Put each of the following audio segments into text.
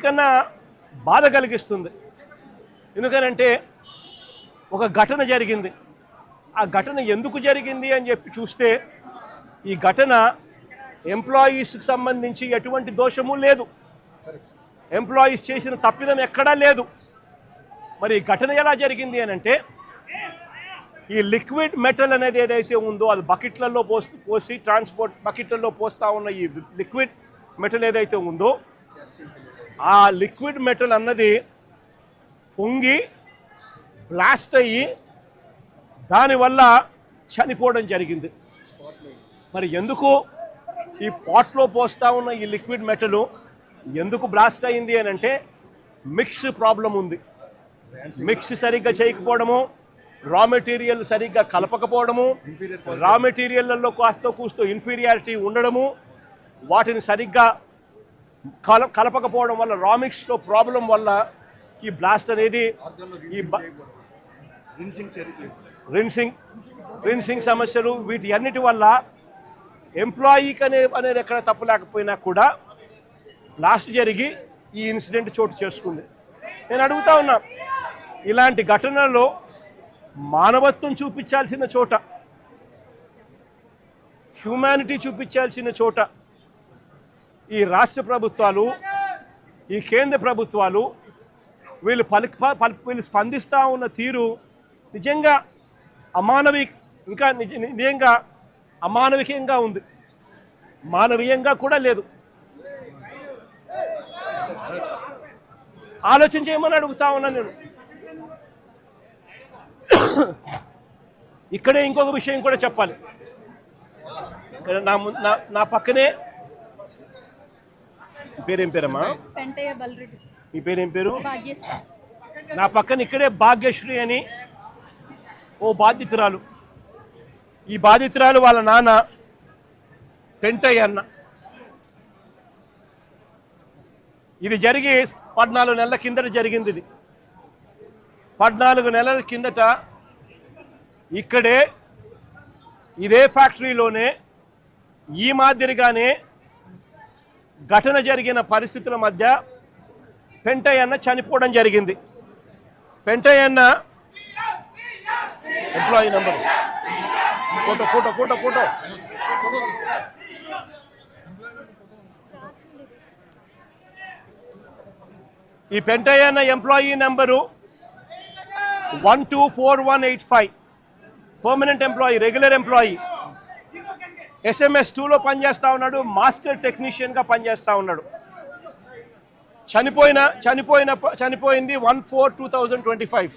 అన్నిటికన్నా బాధ కలిగిస్తుంది. ఎందుకనంటే ఒక ఘటన జరిగింది. ఆ ఘటన ఎందుకు జరిగింది అని చెప్పి చూస్తే ఈ ఘటన ఎంప్లాయీస్కి సంబంధించి ఎటువంటి దోషము లేదు. ఎంప్లాయీస్ చేసిన తప్పిదం ఎక్కడా లేదు. మరి ఘటన ఎలా జరిగింది అని అంటే ఈ లిక్విడ్ మెటల్ అనేది ఏదైతే ఉందో అది బకెట్లలో పోసి ట్రాన్స్పోర్ట్ బకెట్లలో పోస్తూ ఉన్న ఈ లిక్విడ్ మెటల్ ఏదైతే ఉందో ఆ లిక్విడ్ మెటల్ అన్నది పొంగి బ్లాస్ట్ అయ్యి దానివల్ల చనిపోవడం జరిగింది. మరి ఎందుకు ఈ పాట్లో పోస్తూ ఉన్న ఈ లిక్విడ్ మెటల్ ఎందుకు బ్లాస్ట్ అయింది అని అంటే మిక్స్ ప్రాబ్లం ఉంది. మిక్స్ సరిగ్గా చేయకపోవడము, రా మెటీరియల్ సరిగ్గా కలపకపోవడము, రా మెటీరియల్లో కాస్త కూస్తో ఇన్ఫీరియారిటీ ఉండడము, వాటిని సరిగ్గా కలపకపోవడం వల్ల రా మిక్స్లో ప్రాబ్లం వల్ల ఈ బ్లాస్ట్ అనేది ఈ రిన్సింగ్ సమస్యలు వీటి అన్నిటి వల్ల ఎంప్లాయీకి అనేది ఎక్కడ తప్పు లేకపోయినా కూడా బ్లాస్ట్ జరిగి ఈ ఇన్సిడెంట్ చోటు చేసుకుంది. నేను అడుగుతా ఉన్నా, ఇలాంటి ఘటనలో మానవత్వం చూపించాల్సిన చోట, హ్యూమానిటీ చూపించాల్సిన చోట ఈ రాష్ట్ర ప్రభుత్వాలు, ఈ కేంద్ర ప్రభుత్వాలు వీళ్ళు స్పందిస్తూ ఉన్న తీరు నిజంగా నిజంగా అమానవికంగా ఉంది. మానవీయంగా కూడా లేదు. ఆలోచన చేయమని అడుగుతా ఉన్నా నేను. ఇక్కడే ఇంకొక విషయం కూడా చెప్పాలి. నా పక్కనే పేరేం పేరమ్మా? మీ పేరేం పేరు? నా పక్కన ఇక్కడే భాగ్యశ్రీ అని ఓ బాధితురాలు. ఈ బాధితురాలు వాళ్ళ నాన్న పెంటయ్య అన్న. ఇది జరిగి 14 నెలల కిందట జరిగింది. ఇది 14 నెలల కిందట ఇక్కడే ఇదే ఫ్యాక్టరీలోనే ఈ మాదిరిగానే ఘటన జరిగిన పరిస్థితుల మధ్య పెంటయ్య అన్న చనిపోవడం జరిగింది. పెంటయ్య అన్న employee number photo photo photo photo ఈ పెంటయ్య అన్న employee number 124185. Permanent employee, regular employee. SMS 2లో పనిచేస్తూ ఉన్నాడు. మాస్టర్ టెక్నీషియన్గా పనిచేస్తూ ఉన్నాడు. చనిపోయింది 1/4/2025.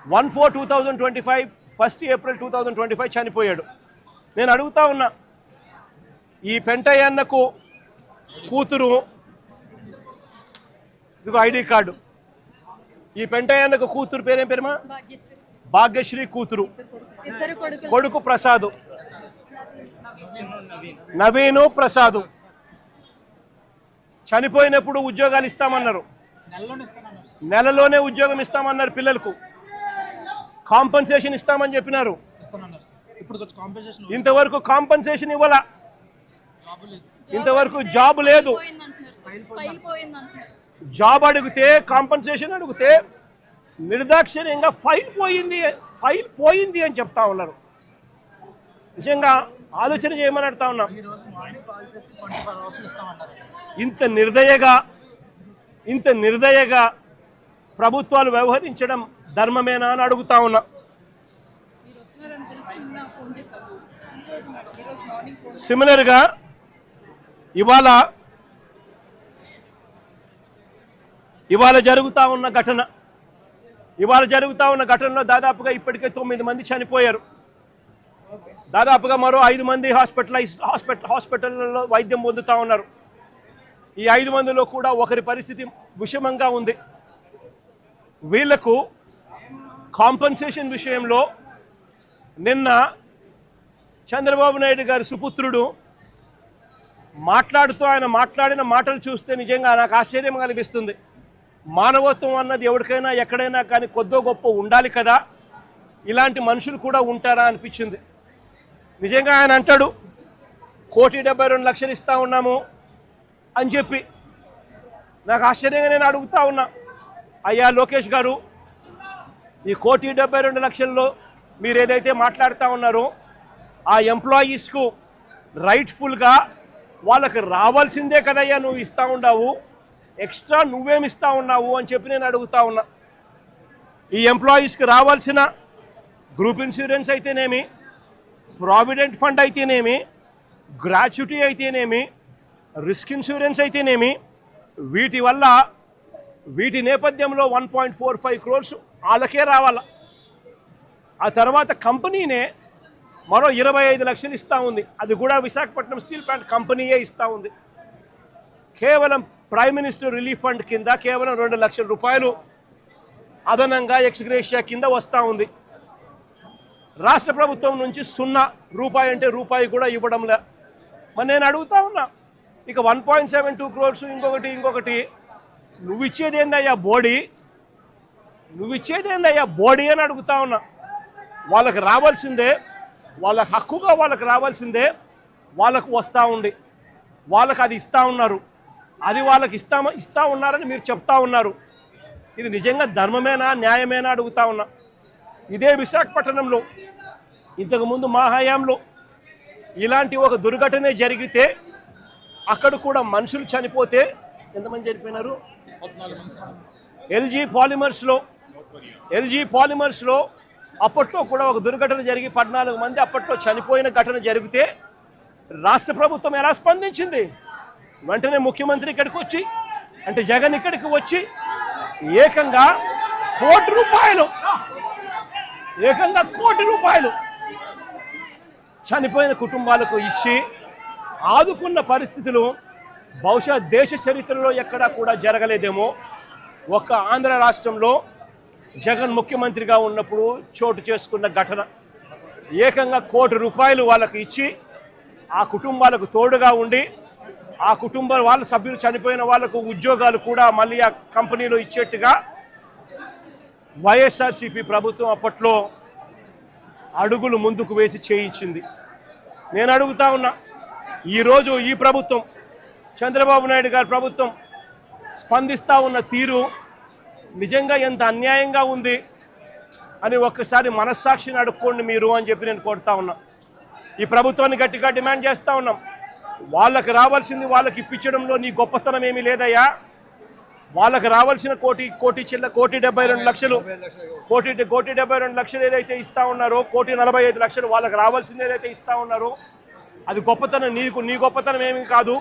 1/4/2025 1 ఏప్రిల్ 2025 చనిపోయాడు. నేను అడుగుతా ఉన్నా, ఈ పెంటయ్య అన్నకు కూతురు, ఇదిగో ఐడి కార్డు. ఈ పెంటయ్య అన్నకు కూతురు పేరేం పేరుమా? భాగ్యశ్రీ కూతురు. కొడుకు ప్రసాద్, నవీను ప్రసాద్. చనిపోయినప్పుడు ఉద్యోగాలు ఇస్తామన్నారు, నెలలోనే ఉద్యోగం ఇస్తామన్నారు. పిల్లలకు కాంపన్సేషన్ ఇస్తామని చెప్పినారు. ఇంతవరకు కాంపన్సేషన్ ఇవ్వాల. ఇంతవరకు జాబ్ లేదు. జాబ్ అడిగితే, కాంపన్సేషన్ అడిగితే నిర్దాక్షిణ్యంగా ఫైల్ పోయింది అని చెప్తా ఉన్నారు. నిజంగా ఆలోచన చేయమని అడుగుతా ఉన్నాం. ఇంత నిర్దయగా ప్రభుత్వాలు వ్యవహరించడం ధర్మమేనా అని అడుగుతా ఉన్నా. సిమిలర్గా ఇవాళ జరుగుతూ ఉన్న ఘటనలో దాదాపుగా ఇప్పటికే 9 మంది చనిపోయారు. దాదాపుగా మరో 5 మంది హాస్పిటల్లో వైద్యం పొందుతూ ఉన్నారు. ఈ 5 మందిలో కూడా ఒకరి పరిస్థితి విషమంగా ఉంది. వీళ్లకు కాంపన్సేషన్ విషయంలో నిన్న చంద్రబాబు నాయుడు గారి సుపుత్రుడు ఆయన మాట్లాడిన మాటలు చూస్తే నిజంగా నాకు ఆశ్చర్యం కలిగిస్తుంది. మానవత్వం అన్నది ఎవరికైనా ఎక్కడైనా కానీ కొద్దో గొప్ప ఉండాలి కదా, ఇలాంటి మనుషులు కూడా ఉంటారా అనిపించింది. నిజంగా ఆయన అంటాడు 1,72,00,000 ఇస్తా ఉన్నాము అని చెప్పి. నాకు ఆశ్చర్యంగా నేను అడుగుతా ఉన్నా, అయ్యా లోకేష్ గారు, ఈ 1,72,00,000లో మీరు ఏదైతే మాట్లాడుతూ ఉన్నారో ఆ ఎంప్లాయీస్కు రైట్ఫుల్గా వాళ్ళకి రావాల్సిందే కదయ్యా నువ్వు ఇస్తూ ఉన్నావు, ఎక్స్ట్రా నువ్వేమి ఇస్తూ ఉన్నావు అని చెప్పి నేను అడుగుతా ఉన్నా. ఈ ఎంప్లాయీస్కి రావాల్సిన గ్రూప్ ఇన్సూరెన్స్ అయితేనేమి, ప్రావిడెంట్ ఫండ్ అయితేనేమి, గ్రాట్యుటీ అయితేనేమి, రిస్క్ ఇన్సూరెన్స్ అయితేనేమి, వీటి నేపథ్యంలో 1.45 crores వాళ్ళకే రావాల. ఆ తర్వాత కంపెనీనే మరో 25 లక్షలు ఇస్తూ ఉంది. అది కూడా విశాఖపట్నం స్టీల్ ప్లాంట్ కంపెనీయే ఇస్తూ ఉంది. కేవలం ప్రైమ్ మినిస్టర్ రిలీఫ్ ఫండ్ కింద కేవలం 2 లక్షల రూపాయలు అదనంగా ఎక్స్గ్రేషియా కింద వస్తూ ఉంది. రాష్ట్ర ప్రభుత్వం నుంచి 0 రూపాయి అంటే రూపాయి కూడా ఇవ్వడంలే. మరి నేను అడుగుతా ఉన్నా, ఇక 1.72 crores ఇంకొకటి నువ్వు ఇచ్చేదేందయ్యా బోడీ అని అడుగుతా ఉన్నా. వాళ్ళకి రావాల్సిందే, వాళ్ళ హక్కుగా వాళ్ళకి రావాల్సిందే వాళ్ళకు వస్తూ ఉంది. వాళ్ళకి అది ఇస్తూ ఉన్నారు, అది వాళ్ళకి ఇస్తూ ఉన్నారని మీరు చెప్తా ఉన్నారు. ఇది నిజంగా ధర్మమేనా, న్యాయమేనా అడుగుతా ఉన్నా. ఇదే విశాఖపట్నంలో ఇంతకుముందు మా హయాంలో ఇలాంటి ఒక దుర్ఘటన జరిగితే అక్కడ కూడా మనుషులు చనిపోతే ఎంతమంది చనిపోయినారు? ఎల్జీ పాలిమర్స్లో అప్పట్లో కూడా ఒక దుర్ఘటన జరిగి 14 మంది అప్పట్లో చనిపోయిన ఘటన జరిగితే రాష్ట్ర ప్రభుత్వం ఎలా స్పందించింది? వెంటనే ముఖ్యమంత్రి ఇక్కడికి వచ్చి, అంటే జగన్ ఇక్కడికి వచ్చి ఏకంగా ₹1 కోటి చనిపోయిన కుటుంబాలకు ఇచ్చి ఆదుకున్న పరిస్థితులు బహుశా దేశ చరిత్రలో ఎక్కడా కూడా జరగలేదేమో. ఒక్క ఆంధ్ర రాష్ట్రంలో జగన్ ముఖ్యమంత్రిగా ఉన్నప్పుడు చోటు చేసుకున్న ఘటన. ఏకంగా ₹1 కోటి వాళ్ళకి ఇచ్చి ఆ కుటుంబాలకు తోడుగా ఉండి ఆ వాళ్ళ సభ్యులు చనిపోయిన వాళ్లకు ఉద్యోగాలు కూడా మళ్ళీ ఆ కంపెనీలో ఇచ్చేట్టుగా వైఎస్ఆర్సీపీ ప్రభుత్వం అప్పట్లో అడుగులు ముందుకు వేసి చేయించింది. నేను అడుగుతా ఉన్నా, ఈరోజు ఈ ప్రభుత్వం, చంద్రబాబు నాయుడు గారి ప్రభుత్వం స్పందిస్తూ ఉన్న తీరు నిజంగా ఎంత అన్యాయంగా ఉంది అని ఒక్కసారి మనస్సాక్షిని అడుక్కోండి మీరు అని చెప్పి నేను కోరుతా ఉన్నా. ఈ ప్రభుత్వాన్ని గట్టిగా డిమాండ్ చేస్తూ ఉన్నాం. వాళ్ళకి రావాల్సింది వాళ్ళకి ఇప్పించడంలో నీ గొప్పతనం ఏమీ లేదయ్యా. వాళ్ళకి రావాల్సిన ₹1,72 లక్షలు ఏదైతే ఇస్తా ఉన్నారో, ₹1,45 లక్షలు వాళ్ళకి రావాల్సింది ఏదైతే ఇస్తా ఉన్నారో అది గొప్పతనం. నీ గొప్పతనం ఏమీ కాదు.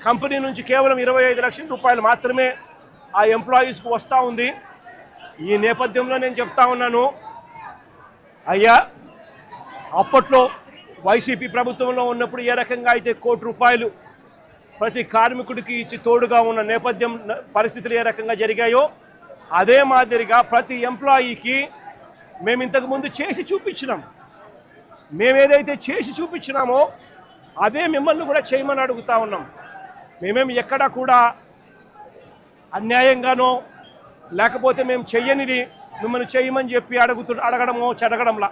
కంపెనీ నుంచి కేవలం ₹25 లక్షల మాత్రమే ఆ ఎంప్లాయీస్కి వస్తూ ఉంది. ఈ నేపథ్యంలో నేను చెప్తా ఉన్నాను, అయ్యా అప్పట్లో వైసీపీ ప్రభుత్వంలో ఉన్నప్పుడు ఏ రకంగా అయితే ₹1 కోటి ప్రతి కార్మికుడికి ఇచ్చి తోడుగా ఉన్న నేపథ్యం పరిస్థితులు ఏ రకంగా జరిగాయో అదే మాదిరిగా ప్రతి ఎంప్లాయీకి మేము ఇంతకుముందు చేసి చూపించినాం. మేమేదైతే చేసి చూపించినామో అదే మిమ్మల్ని కూడా చేయమని అడుగుతా ఉన్నాం. మేమేమి ఎక్కడా కూడా అన్యాయంగానో లేకపోతే మేము చెయ్యనిది మిమ్మల్ని చేయమని చెప్పి అడగడంలా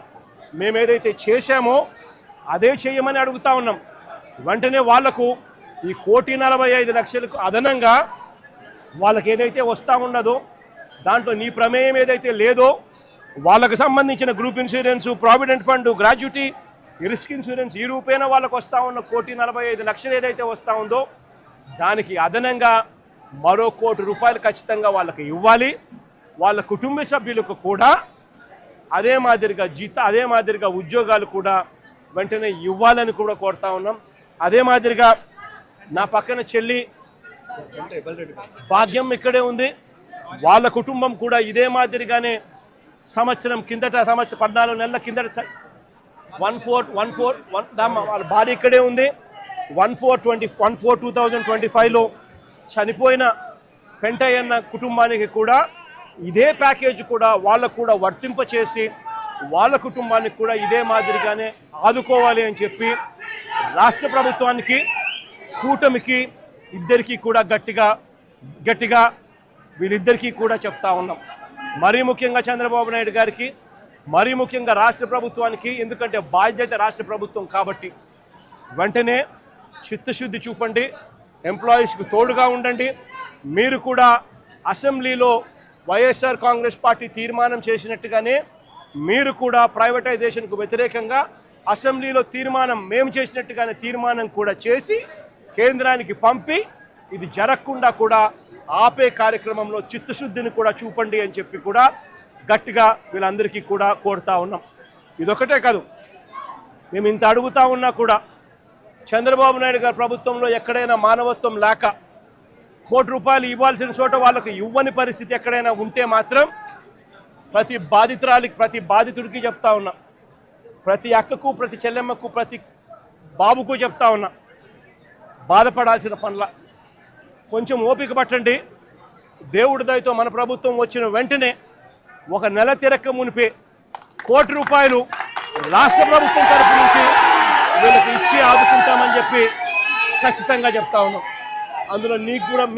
మేమేదైతే చేశామో అదే చేయమని అడుగుతా ఉన్నాం. వెంటనే వాళ్లకు ఈ ₹1,45,00,000 అదనంగా వాళ్ళకి ఏదైతే వస్తూ ఉన్నదో దాంట్లో నీ ప్రమేయం ఏదైతే లేదో వాళ్ళకు సంబంధించిన group insurance, provident fund, gratuity, risk insurance ఈ రూపేణ వాళ్ళకు వస్తూ ఉన్న ₹1,45,00,000 ఏదైతే వస్తూ ఉందో దానికి అదనంగా మరో ₹1 కోటి ఖచ్చితంగా వాళ్ళకి ఇవ్వాలి. వాళ్ళ కుటుంబ సభ్యులకు కూడా అదే మాదిరిగా ఉద్యోగాలు కూడా వెంటనే ఇవ్వాలని కూడా కోరుతా ఉన్నాం. అదే మాదిరిగా నా పక్కన చెల్లి భాగ్యం ఇక్కడే ఉంది. వాళ్ళ కుటుంబం కూడా ఇదే మాదిరిగానే సంవత్సరం 14 నెలల కిందట 14 వాళ్ళ భార్య ఇక్కడే ఉంది. 1/4/2025లో చనిపోయిన పెంటయ్యన్న కుటుంబానికి కూడా ఇదే ప్యాకేజ్ కూడా వాళ్ళకు కూడా వర్తింపచేసి వాళ్ళ కుటుంబానికి కూడా ఇదే మాదిరిగానే ఆదుకోవాలి అని చెప్పి రాష్ట్ర ప్రభుత్వానికి, కూటమికి ఇద్దరికీ కూడా గట్టిగా వీళ్ళిద్దరికీ కూడా చెప్తా ఉన్నాం. మరీ ముఖ్యంగా చంద్రబాబు నాయుడు గారికి, మరీ ముఖ్యంగా రాష్ట్ర ప్రభుత్వానికి, ఎందుకంటే బాధ్యత రాష్ట్ర ప్రభుత్వం కాబట్టి వెంటనే చిత్తశుద్ధి చూపండి, ఎంప్లాయీస్కి తోడుగా ఉండండి. మీరు కూడా అసెంబ్లీలో వైఎస్ఆర్ కాంగ్రెస్ పార్టీ తీర్మానం చేసినట్టుగానే మీరు కూడా ప్రైవేటైజేషన్కు వ్యతిరేకంగా అసెంబ్లీలో తీర్మానం మేము చేసినట్టుగానే తీర్మానం కూడా చేసి కేంద్రానికి పంపి ఇది జరగకుండా కూడా ఆపే కార్యక్రమంలో చిత్తశుద్ధిని కూడా చూపండి అని చెప్పి కూడా గట్టిగా వీళ్ళందరికీ కూడా కోరుతా ఉన్నాం. ఇదొకటే కాదు, మేము ఇంత అడుగుతా ఉన్నా కూడా చంద్రబాబు నాయుడు గారి ప్రభుత్వంలో ఎక్కడైనా మానవత్వం లేక ₹1 ఇవ్వాల్సిన చోట వాళ్ళకు ఇవ్వని పరిస్థితి ఎక్కడైనా ఉంటే మాత్రం ప్రతి బాధితురాలికి ప్రతి బాధితుడికి చెప్తా ఉన్నా, ప్రతి అక్కకు ప్రతి చెల్లెమ్మకు ప్రతి బాబుకు చెప్తా ఉన్నా, బాధపడాల్సిన పనుల కొంచెం ఓపిక పట్టండి. దేవుడి దయతో మన ప్రభుత్వం వచ్చిన వెంటనే ఒక నెల తిరక్క మునిపే ₹1 రాష్ట్ర ప్రభుత్వం తరఫు నుంచి వీళ్ళకి ఇచ్చి ఆదుకుంటామని చెప్పి ఖచ్చితంగా చెప్తా ఉన్నాం. అందులో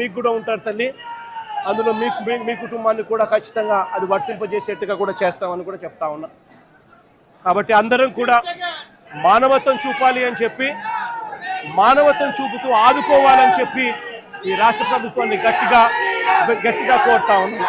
మీకు కూడా ఉంటారు తల్లి, అందులో మీ కుటుంబాన్ని కూడా ఖచ్చితంగా అది వర్తింపజేసేట్టుగా కూడా చేస్తామని కూడా చెప్తా ఉన్నా. కాబట్టి అందరం కూడా మానవత్వం చూపాలి అని చెప్పి, మానవత్వం చూపుతూ ఆదుకోవాలని చెప్పి ఈ రాష్ట్ర ప్రభుత్వాన్ని గట్టిగా కోరుతా ఉన్నాం.